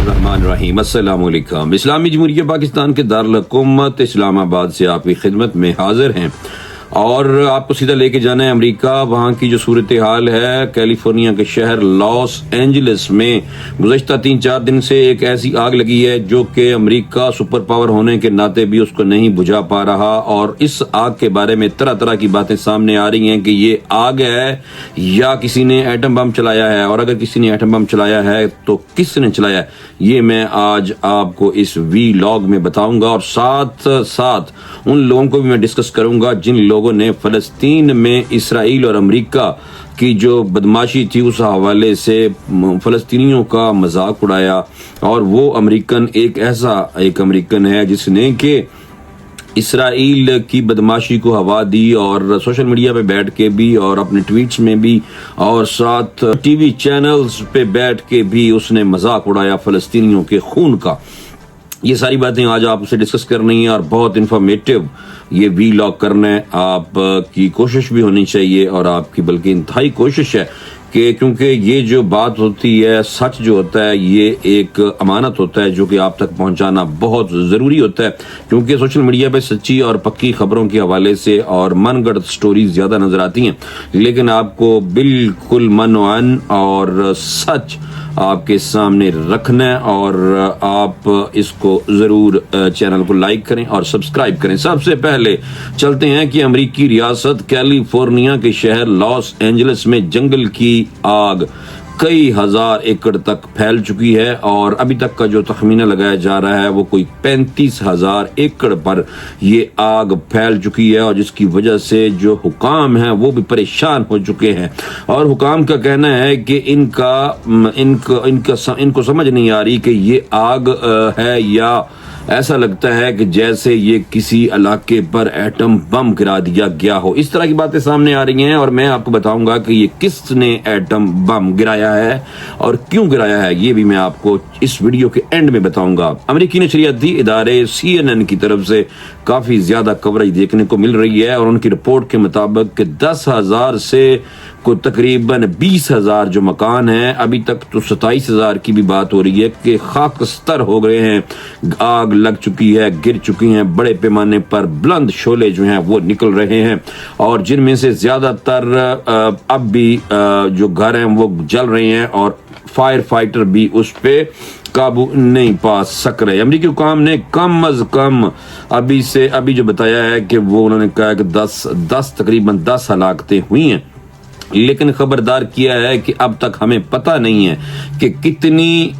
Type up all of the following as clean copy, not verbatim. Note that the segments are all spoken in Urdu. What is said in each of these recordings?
الرحمن الرحیم۔ السلام علیکم۔ اسلامی جمہوریہ پاکستان کے دارالحکومت اسلام آباد سے آپ کی خدمت میں حاضر ہیں اور آپ کو سیدھا لے کے جانا ہے امریکہ۔ وہاں کی جو صورتحال ہے، کیلیفورنیا کے شہر لاس اینجلس میں گزشتہ 3-4 دن سے ایک ایسی آگ لگی ہے جو کہ امریکہ سپر پاور ہونے کے ناطے بھی اس کو نہیں بجھا پا رہا، اور اس آگ کے بارے میں طرح طرح کی باتیں سامنے آ رہی ہیں کہ یہ آگ ہے یا کسی نے ایٹم بم چلایا ہے، اور اگر کسی نے ایٹم بم چلایا ہے تو کس نے چلایا ہے، یہ میں آج آپ کو اس وی لاگ میں بتاؤں گا، اور ساتھ ساتھ ان لوگوں کو بھی میں ڈسکس کروں گا جن لوگوں نے فلسطین میں اسرائیل اور امریکہ کی جو بدماشی تھی اس حوالے سے فلسطینیوں کا مذاق اڑایا۔ اور وہ امریکن ایک امریکن ہے جس نے کہ اسرائیل کی بدماشی کو ہوا دی، اور سوشل میڈیا پہ بیٹھ کے بھی اور اپنے ٹویٹس میں بھی اور ساتھ ٹی وی چینلز پہ بیٹھ کے بھی اس نے مذاق اڑایا فلسطینیوں کے خون کا۔ یہ ساری باتیں آج آپ سے ڈسکس کرنی ہے اور بہت انفارمیٹیو یہ وی لاگ کرنا ہے۔ آپ کی کوشش بھی ہونی چاہیے، اور آپ کی بلکہ انتہائی کوشش ہے کہ کیونکہ یہ جو بات ہوتی ہے، سچ جو ہوتا ہے، یہ ایک امانت ہوتا ہے جو کہ آپ تک پہنچانا بہت ضروری ہوتا ہے، کیونکہ سوشل میڈیا پہ سچی اور پکی خبروں کے حوالے سے اور من گڑت سٹوریز زیادہ نظر آتی ہیں، لیکن آپ کو بالکل من و عن اور سچ آپ کے سامنے رکھنا ہے، اور آپ اس کو ضرور چینل کو لائک کریں اور سبسکرائب کریں۔ سب سے پہلے چلتے ہیں کہ امریکی ریاست کیلیفورنیا کے شہر لاس اینجلس میں جنگل کی آگ کئی ہزار ایکڑ تک پھیل چکی ہے، اور ابھی تک کا جو تخمینہ لگایا جا رہا ہے وہ کوئی 35,000 ایکڑ پر یہ آگ پھیل چکی ہے، اور جس کی وجہ سے جو حکام ہیں وہ بھی پریشان ہو چکے ہیں، اور حکام کا کہنا ہے کہ ان کو سمجھ نہیں آ رہی کہ یہ آگ ہے یا ایسا لگتا ہے کہ جیسے یہ کسی علاقے پر ایٹم بم گرا دیا گیا ہو۔ اس طرح کی باتیں سامنے آ رہی ہیں، اور میں آپ کو بتاؤں گا کہ یہ کس نے ایٹم بم گرایا ہے اور کیوں گرایا ہے، یہ بھی میں آپ کو اس ویڈیو کے اینڈ میں بتاؤں گا۔ امریکی نشریاتی ادارے CNN کی طرف سے کافی زیادہ کوریج دیکھنے کو مل رہی ہے، اور ان کی رپورٹ کے مطابق کہ 10,000 سے کو تقریباً 20,000 جو مکان ہیں، ابھی تک تو 27,000 کی بھی بات ہو رہی ہے کہ خاکستر ہو گئے ہیں، آگ لگ چکی ہے، گر چکی ہیں، بڑے پیمانے پر بلند شعلے جو ہیں وہ نکل رہے ہیں، اور جن میں سے زیادہ تر اب بھی جو گھر ہیں وہ جل رہے ہیں، اور فائر فائٹر بھی اس پہ قابو نہیں پا سک رہے۔ امریکی حکام نے کم از کم ابھی جو بتایا ہے کہ وہ انہوں نے کہا کہ تقریباً 10 ہلاکتیں ہوئی ہیں، لیکن خبردار کیا ہے کہ اب تک ہمیں پتہ نہیں ہے کہ کتنی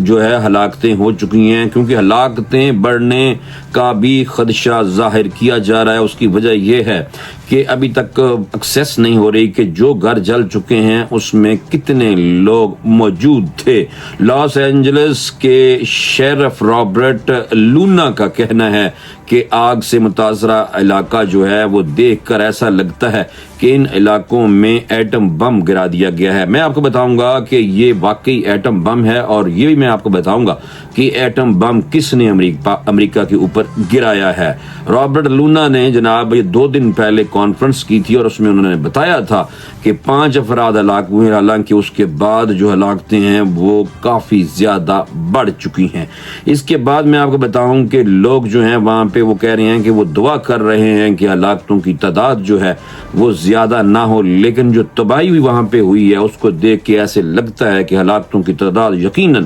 جو ہے ہلاکتیں ہو چکی ہیں، کیونکہ ہلاکتیں بڑھنے کا بھی خدشہ ظاہر کیا جا رہا ہے۔ اس کی وجہ یہ ہے کہ ابھی تک ایکسیس نہیں ہو رہی کہ جو گھر جل چکے ہیں اس میں کتنے لوگ موجود تھے۔ لاس اینجلس کے شیرف رابرٹ لونا کا کہنا ہے کہ آگ سے متاثرہ علاقہ جو ہے وہ دیکھ کر ایسا لگتا ہے کہ ان علاقوں میں ایٹم بم گرا دیا گیا ہے۔ میں آپ کو بتاؤں گا کہ یہ واقعی ایٹم بم ہے، اور یہ بھی میں آپ کو بتاؤں گا کہ ایٹم بم کس نے امریکہ کے اوپر گرایا ہے۔ رابرٹ لونا نے جناب یہ 2 دن پہلے کانفرنس کی تھی، اور اس میں انہوں نے بتایا تھا کہ 5 افراد ہلاک ہوئے، حالانکہ اس کے بعد جو ہلاکتیں ہیں وہ کافی زیادہ بڑھ چکی ہیں۔ اس کے بعد میں آپ کو بتاؤں کہ لوگ جو ہیں وہاں پہ وہ کہہ رہے ہیں کہ وہ دعا کر رہے ہیں کہ ہلاکتوں کی تعداد جو ہے وہ زیادہ نہ ہو، لیکن جو تباہی بھی وہاں پہ ہوئی ہے اس کو دیکھ کے ایسے لگتا ہے کہ ہلاکتوں کی تعداد یقیناً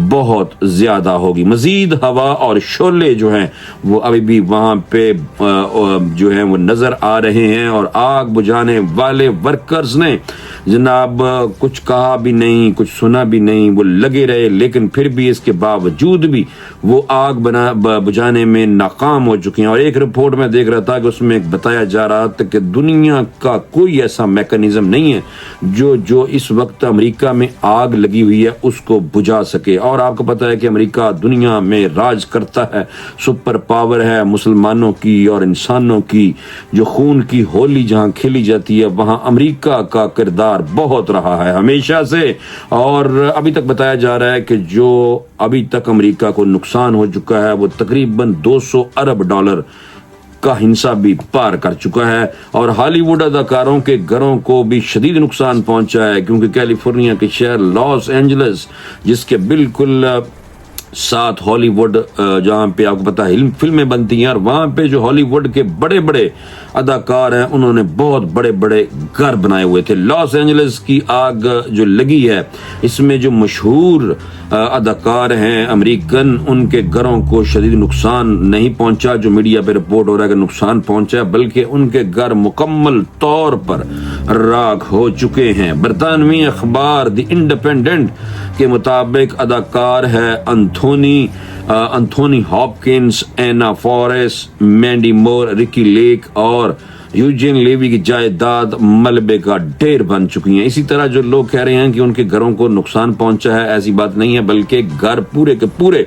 بہت زیادہ ہوگی۔ مزید ہوا اور شعلے جو ہیں وہ ابھی بھی وہاں پہ جو ہیں وہ نظر آ رہے ہیں، اور آگ بجھانے والے ورکرز نے جناب کچھ کہا بھی نہیں، کچھ سنا بھی نہیں، وہ لگے رہے، لیکن پھر بھی اس کے باوجود بھی وہ آگ بجھانے میں ناکام ہو چکے ہیں۔ اور ایک رپورٹ میں دیکھ رہا تھا کہ اس میں بتایا جا رہا تھا کہ دنیا کا کوئی ایسا میکانزم نہیں ہے جو اس وقت امریکہ میں آگ لگی ہوئی ہے اس کو بجھا سکے۔ اور آپ کو پتا ہے کہ امریکہ دنیا میں راج کرتا ہے، سپر پاور ہے، مسلمانوں کی اور انسانوں کی جو خون کی ہولی جہاں کھیلی جاتی ہے وہاں امریکہ کا کردار بہت رہا ہے ہمیشہ سے، اور ابھی تک بتایا جا رہا ہے کہ جو ابھی تک امریکہ کو نقصان ہو چکا ہے وہ تقریباً $200 ارب کا ہنسا بھی پار کر چکا ہے اور ہالی ووڈ اداکاروں کے گھروں کو بھی شدید نقصان پہنچا ہے، کیونکہ کیلیفورنیا کے شہر لاس اینجلس جس کے بالکل ساتھ ہالی ووڈ جہاں پہ آپ کو پتا ہے فلمیں بنتی ہیں، اور وہاں پہ جو ہالی ووڈ کے بڑے بڑے اداکار ہیں انہوں نے بہت بڑے بڑے گھر بنائے ہوئے تھے۔ لاس اینجلس کی آگ جو لگی ہے اس میں جو مشہور اداکار ہیں امریکن، ان کے گھروں کو شدید نقصان نہیں پہنچا جو میڈیا پہ رپورٹ ہو رہا ہے کہ نقصان پہنچا، بلکہ ان کے گھر مکمل طور پر راکھ ہو چکے ہیں۔ برطانوی اخبار دی انڈیپینڈنٹ کے مطابق اداکار ہے انتھونی ہاپکنس، اینا فورس، مینڈی مور، رکی لیک اور یوجین لیوی کی جائیداد ملبے کا ڈھیر بن چکی ہیں۔ اسی طرح جو لوگ کہہ رہے ہیں کہ ان کے گھروں کو نقصان پہنچا ہے، ایسی بات نہیں ہے، بلکہ گھر پورے کے پورے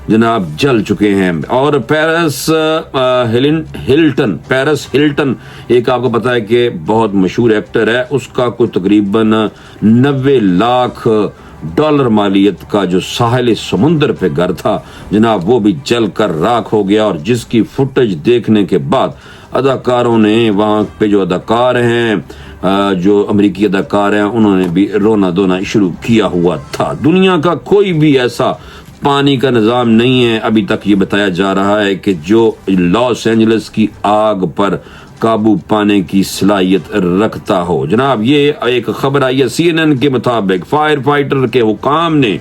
جناب جل چکے ہیں۔ اور پیرس ہلٹن ایک آپ کو پتا ہے کہ بہت مشہور ایکٹر ہے، اس کا کوئی تقریباً 90 لاکھ ڈالر مالیت کا جو ساحل سمندر پہ گھر تھا جناب وہ بھی جل کر راکھ ہو گیا، اور جس کی فوٹیج دیکھنے کے بعد اداکاروں نے وہاں پہ جو اداکار ہیں جو امریکی اداکار ہیں انہوں نے بھی رونا دھونا شروع کیا ہوا تھا۔ دنیا کا کوئی بھی ایسا پانی کا نظام نہیں ہے ابھی تک یہ بتایا جا رہا ہے کہ جو لاس اینجلس کی آگ پر قابو پانے کی صلاحیت رکھتا ہو۔ جناب یہ ایک خبر آئی ہے CNN کے مطابق فائر فائٹر کے حکام نے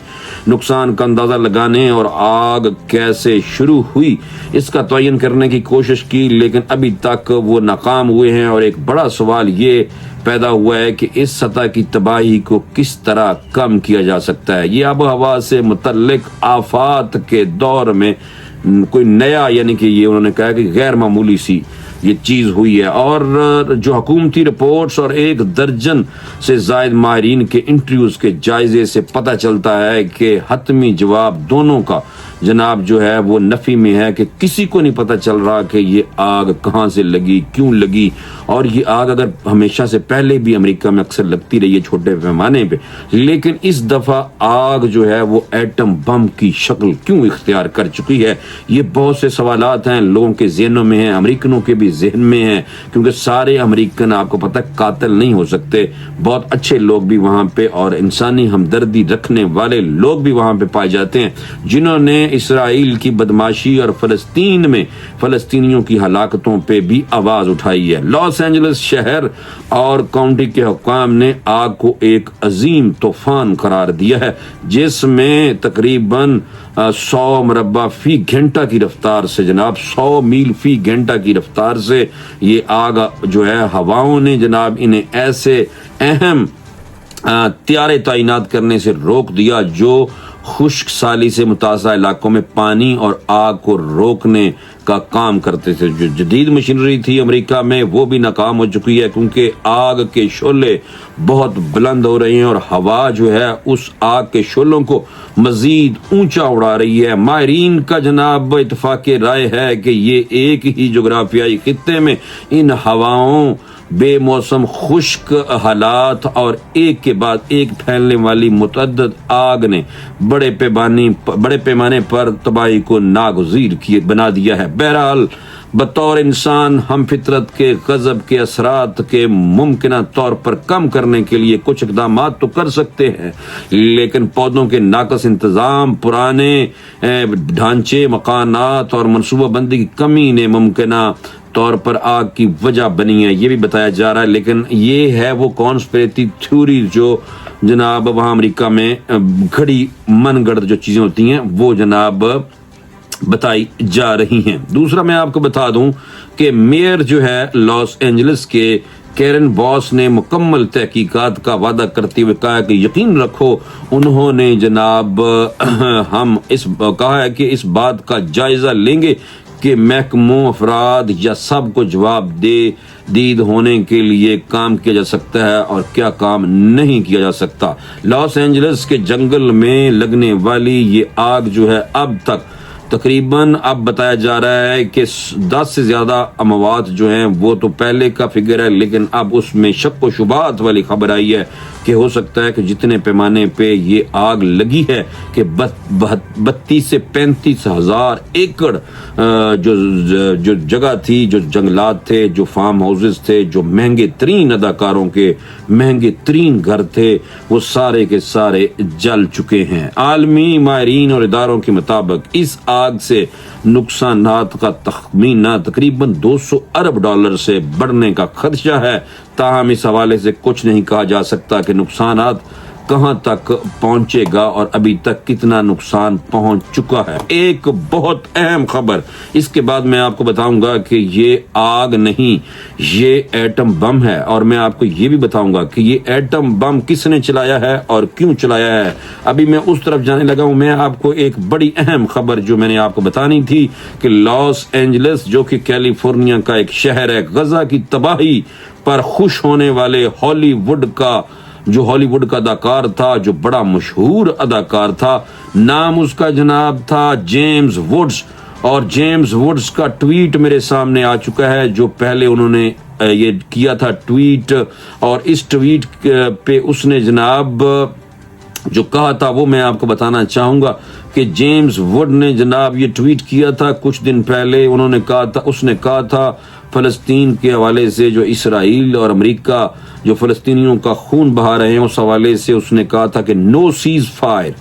نقصان کا اندازہ لگانے اور آگ کیسے شروع ہوئی اس کا تعین کرنے کی کوشش کی، لیکن ابھی تک وہ ناکام ہوئے ہیں، اور ایک بڑا سوال یہ پیدا ہوا ہے کہ اس سطح کی تباہی کو کس طرح کم کیا جا سکتا ہے۔ یہ آب و ہوا سے متعلق آفات کے دور میں کوئی نیا یعنی کہ یہ انہوں نے کہا کہ غیر معمولی سی یہ چیز ہوئی ہے، اور جو حکومتی رپورٹس اور 1 درجن سے زائد ماہرین کے انٹرویوز کے جائزے سے پتہ چلتا ہے کہ حتمی جواب دونوں کا جناب جو ہے وہ نفی میں ہے، کہ کسی کو نہیں پتہ چل رہا کہ یہ آگ کہاں سے لگی، کیوں لگی، اور یہ آگ اگر ہمیشہ سے پہلے بھی امریکہ میں اکثر لگتی رہی ہے چھوٹے پیمانے پہ، لیکن اس دفعہ آگ جو ہے وہ ایٹم بم کی شکل کیوں اختیار کر چکی ہے؟ یہ بہت سے سوالات ہیں لوگوں کے ذہنوں میں ہیں، امریکنوں کے بھی ذہن میں ہیں، کیونکہ سارے امریکن آپ کو پتہ قاتل نہیں ہو سکتے، بہت اچھے لوگ بھی وہاں پہ اور انسانی ہمدردی رکھنے والے لوگ بھی وہاں پہ پائے جاتے ہیں، جنہوں نے اسرائیل کی بدماشی اور فلسطین میں فلسطینیوں کی ہلاکتوں پہ بھی آواز اٹھائی ہے۔ لاس اینجلس شہر اور کاؤنٹی کے حکام نے آگ کو ایک عظیم طوفان قرار دیا ہے، جس میں تقریباً 100 مربع فی گھنٹہ کی رفتار سے جناب 100 میل فی گھنٹہ کی رفتار سے یہ آگ جو ہے ہواؤں نے جناب انہیں ایسے اہم طیارے تعینات کرنے سے روک دیا جو خشک سالی سے متاثرہ علاقوں میں پانی اور آگ کو روکنے کا کام کرتے تھے۔ جو جدید مشینری تھی امریکہ میں وہ بھی ناکام ہو چکی ہے، کیونکہ آگ کے شعلے بہت بلند ہو رہے ہیں اور ہوا جو ہے اس آگ کے شعلوں کو مزید اونچا اڑا رہی ہے۔ ماہرین کا جناب اتفاق رائے ہے کہ یہ ایک ہی جغرافیائی خطے میں ان ہواؤں، بے موسم خشک حالات اور ایک کے بعد ایک پھیلنے والی متعدد آگ نے بڑے پیمانے پر تباہی کو ناگزیر بنا دیا ہے۔ بہرحال بطور انسان ہم فطرت کے غضب کے اثرات کے ممکنہ طور پر کم کرنے کے لیے کچھ اقدامات تو کر سکتے ہیں، لیکن پودوں کے ناقص انتظام، پرانے ڈھانچے، مکانات اور منصوبہ بندی کی کمی نے ممکنہ طور پر آگ کی وجہ بنی ہے، یہ بھی بتایا جا رہا ہے۔ لیکن یہ ہے وہ کانسپریسی تھیوری جو جناب وہاں امریکہ میں گھڑی من گڑھ جو چیزیں ہوتی ہیں وہ جناب بتائی جا رہی ہیں۔ دوسرا میں آپ کو بتا دوں کہ میئر جو ہے لاس اینجلس کے کیرن باس نے مکمل تحقیقات کا وعدہ کرتے ہوئے کہا کہ یقین رکھو انہوں نے جناب کہا ہے کہ اس بات کا جائزہ لیں گے کہ محکموں، افراد یا سب کو جواب دید ہونے کے لیے کام کیا جا سکتا ہے اور کیا کام نہیں کیا جا سکتا۔ لاس اینجلس کے جنگل میں لگنے والی یہ آگ جو ہے اب تک تقریباً اب بتایا جا رہا ہے کہ 10 سے زیادہ اموات جو ہیں وہ تو پہلے کا فگر ہے، لیکن اب اس میں شک و شبہات والی خبر آئی ہے کہ ہو سکتا ہے کہ جتنے پیمانے پہ یہ آگ لگی ہے کہ 32 سے 35 ہزار ایکڑ جو جگہ تھی، جو جنگلات تھے، جو فارم ہاؤسز تھے، جو مہنگے ترین اداکاروں کے مہنگے ترین گھر تھے، وہ سارے کے سارے جل چکے ہیں۔ عالمی ماہرین اور اداروں کے مطابق اس آگ سے نقصانات کا تخمینہ تقریباً 200 ارب ڈالر سے بڑھنے کا خدشہ ہے، تاہم اس حوالے سے کچھ نہیں کہا جا سکتا کہ نقصانات کہاں تک پہنچے گا اور ابھی تک کتنا نقصان پہنچ چکا ہے۔ ایک بہت اہم خبر، اس کے بعد میں آپ کو بتاؤں گا کہ یہ آگ نہیں، یہ ایٹم بم ہے، اور میں آپ کو یہ بھی بتاؤں گا کہ یہ ایٹم بم کس نے چلایا ہے اور کیوں چلایا ہے۔ ابھی میں اس طرف جانے لگا ہوں، میں آپ کو ایک بڑی اہم خبر جو میں نے آپ کو بتانی تھی کہ لاس اینجلس جو کہ کیلیفورنیا کا ایک شہر ہے، غزہ کی تباہی پر خوش ہونے والے ہالی ووڈ کا اداکار تھا، جو بڑا مشہور اداکار تھا، نام اس کا جناب تھا جیمز ووڈز، اور جیمز ووڈز کا ٹویٹ میرے سامنے آ چکا ہے، جو پہلے انہوں نے یہ کیا تھا ٹویٹ، اور اس ٹویٹ پہ اس نے جناب جو کہا تھا وہ میں آپ کو بتانا چاہوں گا کہ جیمز ووڈ نے جناب یہ ٹویٹ کیا تھا کچھ دن پہلے۔ اس نے کہا تھا فلسطین کے حوالے سے، جو اسرائیل اور امریکہ جو فلسطینیوں کا خون بہا رہے ہیں، اس حوالے سے اس نے کہا تھا کہ نو سیز فائر،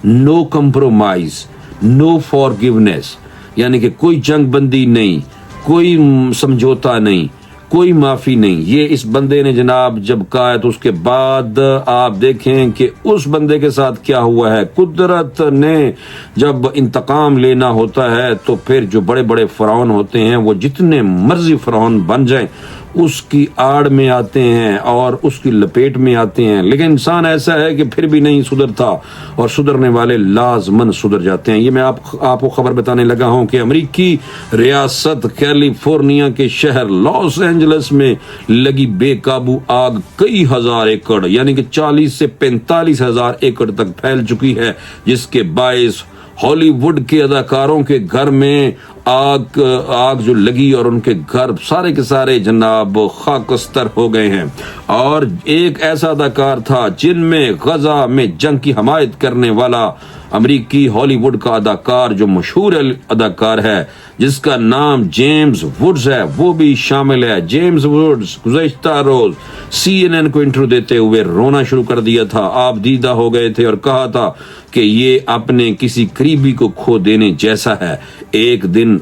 نو کمپرومائز، نو فارگیونیس، یعنی کہ کوئی جنگ بندی نہیں، کوئی سمجھوتا نہیں، کوئی معافی نہیں۔ یہ اس بندے نے جناب جب کہا ہے تو اس کے بعد آپ دیکھیں کہ اس بندے کے ساتھ کیا ہوا ہے۔ قدرت نے جب انتقام لینا ہوتا ہے تو پھر جو بڑے بڑے فرعون ہوتے ہیں وہ جتنے مرضی فرعون بن جائیں اس کی آڑ میں آتے ہیں اور اس کی لپیٹ میں آتے ہیں، لیکن انسان ایسا ہے کہ پھر بھی نہیں سدھرتا، اور سدھرنے والے لازماً سدھر جاتے ہیں۔ یہ میں آپ کو خبر بتانے لگا ہوں کہ امریکی ریاست کیلیفورنیا کے شہر لاس اینجلس میں لگی بے قابو آگ کئی ہزار ایکڑ یعنی کہ 40 سے 45 ہزار ایکڑ تک پھیل چکی ہے، جس کے باعث ہالی ووڈ کے اداکاروں کے گھر میں آگ جو لگی اور ان کے گھر سارے کے سارے جناب خاکستر ہو گئے ہیں۔ اور ایک ایسا اداکار تھا جن میں غزہ میں جنگ کی حمایت کرنے والا امریکی ہالی ووڈ کا اداکار جو مشہور اداکار ہے جس کا نام جیمز ووڈز ہے، وہ بھی شامل ہے۔ جیمز ووڈز گزشتہ روز CNN کو انٹرویو دیتے ہوئے رونا شروع کر دیا تھا، آپ دیدہ ہو گئے تھے اور کہا تھا کہ یہ اپنے کسی قریبی کو کھو دینے جیسا ہے۔ ایک دن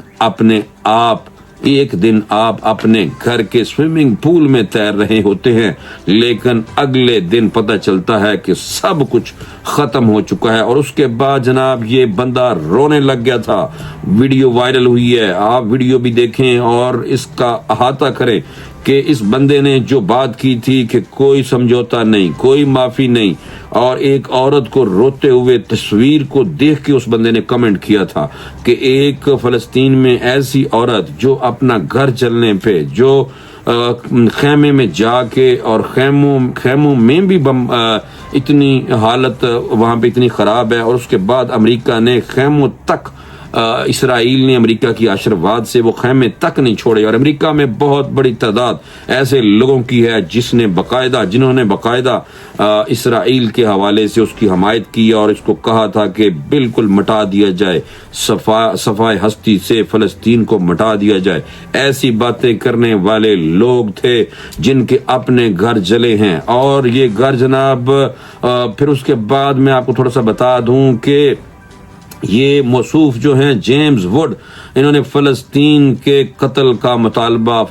آپ اپنے گھر کے سوئمنگ پول میں تیر رہے ہوتے ہیں، لیکن اگلے دن پتہ چلتا ہے کہ سب کچھ ختم ہو چکا ہے، اور اس کے بعد جناب یہ بندہ رونے لگ گیا تھا۔ ویڈیو وائرل ہوئی ہے، آپ ویڈیو بھی دیکھیں اور اس کا احاطہ کریں کہ اس بندے نے جو بات کی تھی کہ کوئی سمجھوتا نہیں، کوئی معافی نہیں، اور ایک عورت کو روتے ہوئے تصویر کو دیکھ کے اس بندے نے کمنٹ کیا تھا کہ ایک فلسطین میں ایسی عورت جو اپنا گھر چلنے پہ، جو خیمے میں جا کے، اور خیموں میں بھی اتنی حالت وہاں پہ اتنی خراب ہے، اور اس کے بعد امریکہ نے خیموں تک، اسرائیل نے امریکہ کی آشرواد سے وہ خیمے تک نہیں چھوڑے، اور امریکہ میں بہت بڑی تعداد ایسے لوگوں کی ہے جنہوں نے باقاعدہ اسرائیل کے حوالے سے اس کی حمایت کی اور اس کو کہا تھا کہ بالکل مٹا دیا جائے، صفائے ہستی سے فلسطین کو مٹا دیا جائے۔ ایسی باتیں کرنے والے لوگ تھے جن کے اپنے گھر جلے ہیں، اور یہ گھر جناب پھر اس کے بعد میں آپ کو تھوڑا سا بتا دوں کہ یہ موصوف جو ہیں جیمز ووڈ، انہوں نے فلسطینیوں کے قتل کا مطالبہ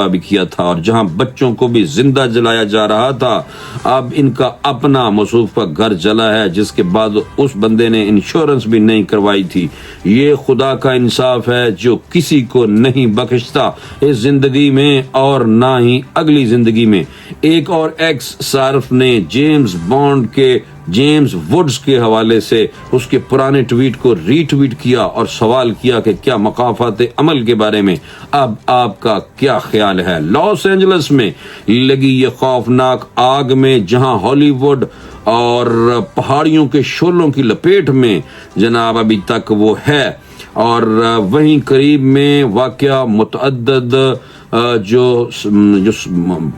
بھی کیا تھا، اور جہاں بچوں کو بھی زندہ جلایا جا رہا تھا، اب ان کا اپنا موصوف کا گھر جلا ہے، جس کے بعد اس بندے نے انشورنس بھی نہیں کروائی تھی۔ یہ خدا کا انصاف ہے جو کسی کو نہیں بخشتا اس زندگی میں اور نہ ہی اگلی زندگی میں۔ ایک اور ایکس صارف نے جیمز ووڈز کے حوالے سے اس کے پرانے ٹویٹ کو ری ٹویٹ کیا اور سوال کیا کہ کیا مقافات عمل کے بارے میں اب آپ کا کیا خیال ہے؟ لاس اینجلس میں لگی یہ خوفناک آگ میں جہاں ہالی ووڈ اور پہاڑیوں کے شعلوں کی لپیٹ میں جناب ابھی تک وہ ہے، اور وہیں قریب میں واقع متعدد جو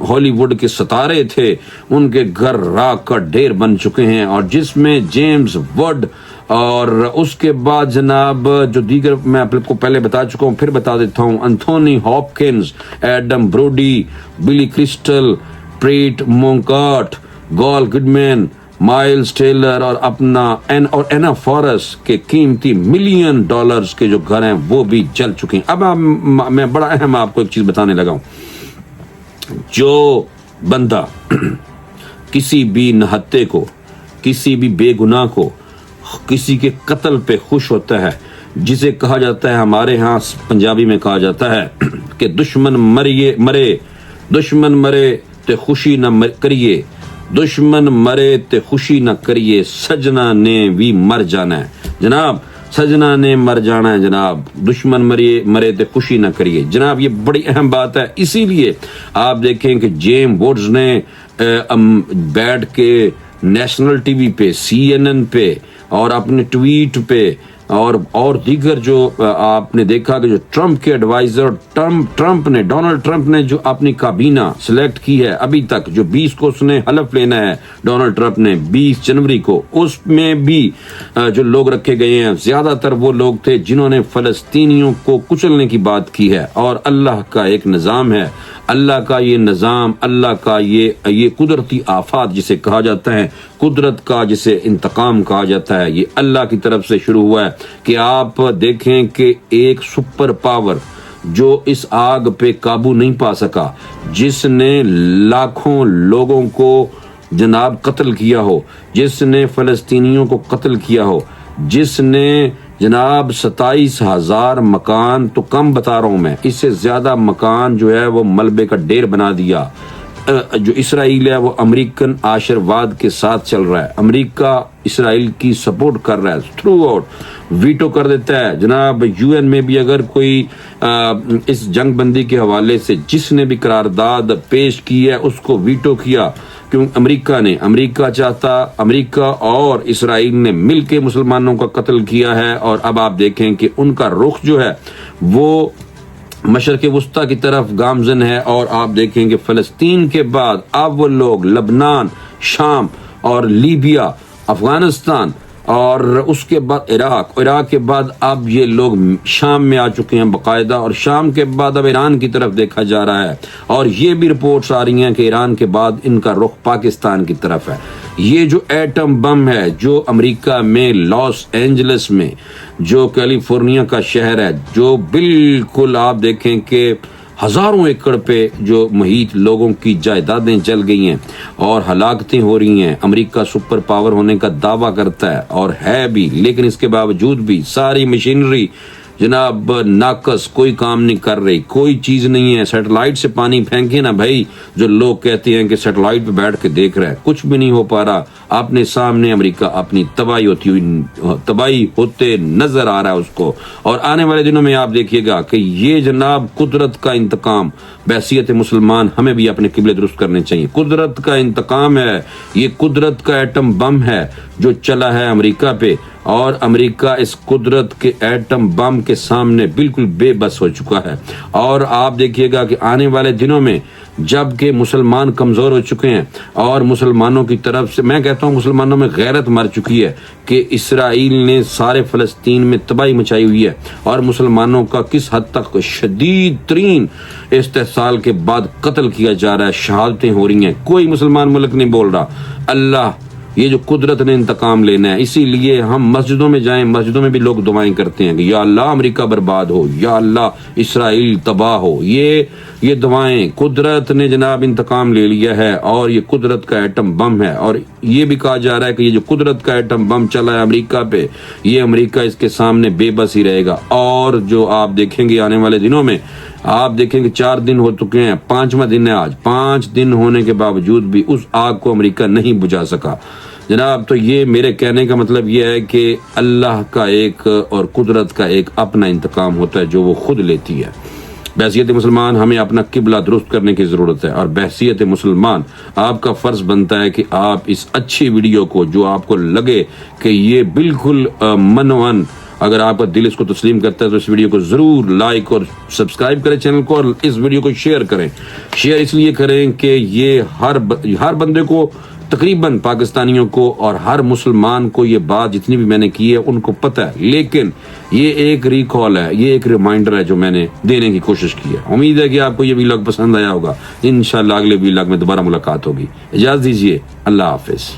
ہالی ووڈ کے ستارے تھے ان کے گھر راکھ کا ڈھیر بن چکے ہیں، اور جس میں جیمز وڈ اور اس کے بعد جناب جو دیگر میں آپ کو پہلے بتا چکا ہوں، پھر بتا دیتا ہوں، انتھونی ہاپکنز، ایڈم بروڈی، بلی کرسٹل، پریٹ مونکارٹ، گال گڈمین، مائلز ٹیلر اور اینا فورس کے قیمتی $1 ملین کے جو گھر ہیں وہ بھی جل چکے ہیں۔ اب میں بڑا اہم آپ کو ایک چیز بتانے لگا ہوں، جو بندہ کسی بھی نہتے کو، کسی بھی بے گناہ کو، کسی کے قتل پہ خوش ہوتا ہے، جسے کہا جاتا ہے، ہمارے ہاں پنجابی میں کہا جاتا ہے کہ دشمن مرے تے خوشی نہ کریے، دشمن مرے تے خوشی نہ کریے، سجنا نے بھی مر جانا ہے۔ جناب سجنا نے مر جانا ہے، جناب دشمن مرے تے خوشی نہ کریے۔ جناب یہ بڑی اہم بات ہے، اسی لیے آپ دیکھیں کہ جیم ووڈز نے بیٹھ کے نیشنل ٹی وی پہ، CNN پہ اور اپنے ٹویٹ پہ اور دیگر جو آپ نے دیکھا کہ جو ٹرمپ کے ایڈوائزر ڈونلڈ ٹرمپ نے جو اپنی کابینہ سلیکٹ کی ہے ابھی تک، جو 20 کو اس نے حلف لینا ہے ڈونلڈ ٹرمپ نے 20 جنوری کو، اس میں بھی جو لوگ رکھے گئے ہیں زیادہ تر وہ لوگ تھے جنہوں نے فلسطینیوں کو کچلنے کی بات کی ہے۔ اور اللہ کا ایک نظام ہے، اللہ کا یہ نظام، اللہ کا یہ قدرتی آفات جسے کہا جاتا ہے، قدرت کا جسے انتقام کہا جاتا ہے، یہ اللہ کی طرف سے شروع ہوا ہے کہ آپ دیکھیں کہ ایک سپر پاور جو اس آگ پہ قابو نہیں پا سکا، جس نے لاکھوں لوگوں کو جناب قتل کیا ہو، جس نے فلسطینیوں کو قتل کیا ہو، جس نے جناب 27,000 مکان تو کم بتا رہا ہوں میں، اس سے زیادہ مکان جو ہے وہ ملبے کا ڈھیر بنا دیا۔ جو اسرائیل ہے وہ امریکن آشرواد کے ساتھ چل رہا ہے، امریکہ اسرائیل کی سپورٹ کر رہا ہے، تھرو آؤٹ ویٹو کر دیتا ہے۔ جناب UN میں بھی اگر کوئی اس جنگ بندی کے حوالے سے جس نے بھی قرارداد پیش کی ہے اس کو ویٹو کیا، کیوں؟ امریکہ چاہتا، امریکہ اور اسرائیل نے مل کے مسلمانوں کا قتل کیا ہے، اور اب آپ دیکھیں کہ ان کا رخ جو ہے وہ مشرق وسطیٰ کی طرف گامزن ہے، اور آپ دیکھیں کہ فلسطین کے بعد اب وہ لوگ لبنان، شام اور لیبیا، افغانستان اور اس کے بعد عراق کے بعد اب یہ لوگ شام میں آ چکے ہیں باقاعدہ، اور شام کے بعد اب ایران کی طرف دیکھا جا رہا ہے، اور یہ بھی رپورٹس آ رہی ہیں کہ ایران کے بعد ان کا رخ پاکستان کی طرف ہے۔ یہ جو ایٹم بم ہے جو امریکہ میں لاس اینجلس میں، جو کیلیفورنیا کا شہر ہے، جو بالکل آپ دیکھیں کہ ہزاروں ایکڑ پہ جو محیط لوگوں کی جائیدادیں جل گئی ہیں اور ہلاکتیں ہو رہی ہیں۔ امریکہ سپر پاور ہونے کا دعویٰ کرتا ہے اور ہے بھی، لیکن اس کے باوجود بھی ساری مشینری جناب ناقص، کوئی کام نہیں کر رہی، کوئی چیز نہیں ہے۔ سیٹلائٹ سے پانی پھینکے نا بھائی، جو لوگ کہتے ہیں کہ سیٹلائٹ پہ بیٹھ کے دیکھ رہے ہیں، کچھ بھی نہیں ہو پا رہا۔ اپنے سامنے امریکہ اپنی تباہی ہوتے نظر آ رہا ہے اس کو، اور آنے والے دنوں میں آپ دیکھیے گا کہ یہ جناب قدرت کا انتقام بحیثیت مسلمان ہمیں بھی اپنے قبلے درست کرنے چاہیے۔ قدرت کا انتقام ہے، یہ قدرت کا ایٹم بم ہے جو چلا ہے امریکہ پہ، اور امریکہ اس قدرت کے ایٹم بم کے سامنے بالکل بے بس ہو چکا ہے۔ اور آپ دیکھیے گا کہ آنے والے دنوں میں جب کہ مسلمان کمزور ہو چکے ہیں اور مسلمانوں کی طرف سے، میں کہتا ہوں مسلمانوں میں غیرت مر چکی ہے کہ اسرائیل نے سارے فلسطین میں تباہی مچائی ہوئی ہے، اور مسلمانوں کا کس حد تک شدید ترین استحصال کے بعد قتل کیا جا رہا ہے، شہادتیں ہو رہی ہیں، کوئی مسلمان ملک نہیں بول رہا۔ اللہ، یہ جو قدرت نے انتقام لینا ہے، اسی لیے ہم مسجدوں میں جائیں، مسجدوں میں بھی لوگ دعائیں کرتے ہیں کہ یا اللہ امریکہ برباد ہو، یا اللہ اسرائیل تباہ ہو۔ یہ دعائیں، قدرت نے جناب انتقام لے لیا ہے، اور یہ قدرت کا ایٹم بم ہے، اور یہ بھی کہا جا رہا ہے کہ یہ جو قدرت کا ایٹم بم چلا ہے امریکہ پہ، یہ امریکہ اس کے سامنے بے بس ہی رہے گا۔ اور جو آپ دیکھیں گے آنے والے دنوں میں، آپ دیکھیں کہ 4 دن ہو چکے ہیں، 5واں دن ہے آج، 5 دن ہونے کے باوجود بھی اس آگ کو امریکہ نہیں بجھا سکا جناب۔ تو یہ میرے کہنے کا مطلب یہ ہے کہ اللہ کا ایک اور قدرت کا ایک اپنا انتقام ہوتا ہے جو وہ خود لیتی ہے۔ بحیثیت مسلمان ہمیں اپنا قبلہ درست کرنے کی ضرورت ہے، اور بحیثیت مسلمان آپ کا فرض بنتا ہے کہ آپ اس اچھی ویڈیو کو، جو آپ کو لگے کہ یہ بالکل منوان اگر آپ کا دل اس کو تسلیم کرتا ہے تو اس ویڈیو کو ضرور لائک اور سبسکرائب کریں چینل کو، اور اس ویڈیو کو شیئر کریں. شیئر اس لیے کریں کہ یہ ہر بندے کو، تقریباً پاکستانیوں کو اور ہر مسلمان کو یہ بات جتنی بھی میں نے کی ہے ان کو پتہ ہے، لیکن یہ ایک ریکال ہے، یہ ایک ریمائنڈر ہے جو میں نے دینے کی کوشش کی ہے. امید ہے کہ آپ کو یہ ویلاگ پسند آیا ہوگا. انشاءاللہ اگلے ویلاگ میں دوبارہ ملاقات ہوگی. اجازت دیجیے، اللہ حافظ.